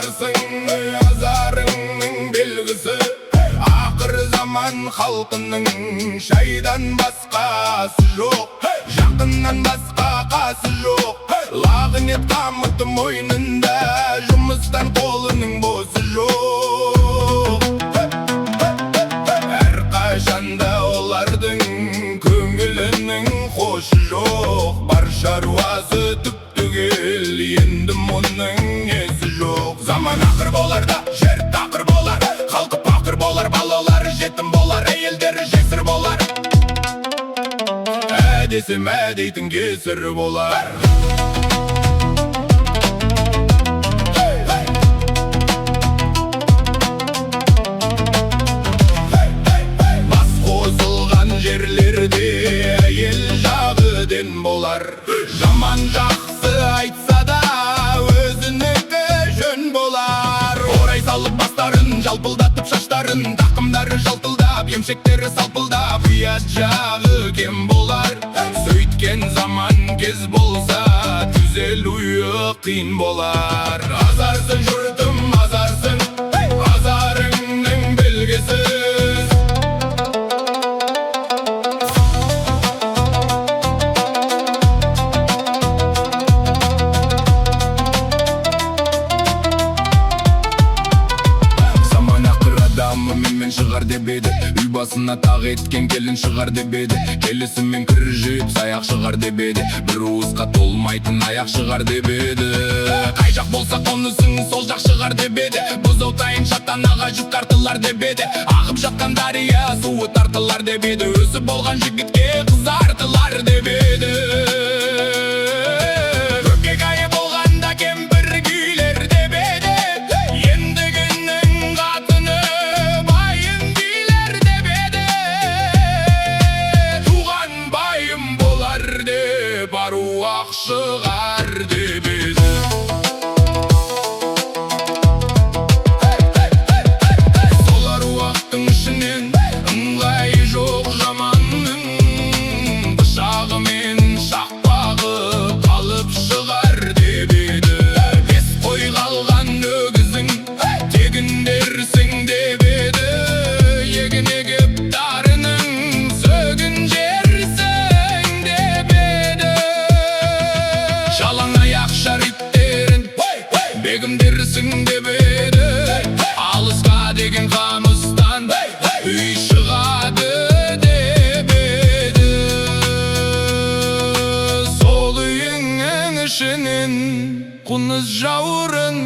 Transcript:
азарсың, азарыңның белгісі. Ақыр заман халқының шайдан басқасы жоқ, жақыннан басқа қасы жоқ. Лағынет қамыты мойнында, жұмыстан қолының босы жоқ. Әрқашанда олардың көңілінің хошы жоқ. Бар шаруасы түп-түгел, енді мұның несі жоқ. Заман ақыр болар да, жер тақыр болар, халқы пақыр болар, балалары жетім болар, әйелдері жесір болар. Десем әдейтін кесір болар. Бас қосылған жерлерде әйел жағы ден болар. Жаман жақсы айтса да өзінікі жөн болар. Орай салып бастарын жалпылдатып шаштарын, тақымдары жалтылдап, емшектері салпылдап, ұят жағы кем болар. Сөйткен заман кез болса, түзелуі қиын болар. Азарсың жұртым, азарсың, азарыңның белгісіз. Заман ақыр адамы менмен шығар деп еді, үй басына тақ еткен келін шығар деп еді. Келісімен кір жүйіп саяқ шығар деп еді, бір уысқа толмайтын аяқ шығар деп еді. Қай жақ болса қонысың сол жақ шығар деп еді, бұзаутайын шаттанаға жүк тартылар деп еді. Ағып жатқан дария суы тартылар деп еді, өсіп болған жігітке қызартылар деп еді. Көкек айы болғанда кемпір күйлер деп еді, ендігінің қатыны байын күйлер деп еді. Туған байым болар деп аруақ шығар деп еді. Сол аруақтың ішінен ыңғайы жоқ жаманның, пышағымен шақпағы қалып шығар деп еді. Бес қой қалған өгізің тегіндерсің деп еді, егін егіп дарының сөгін жерсің деп еді. Жалаң аяқ шариптерін бегімдерсің деп еді, алысқа деген қамыстан үй шығады деп еді. Сол үйіңнің ішінен қоңыз жауырын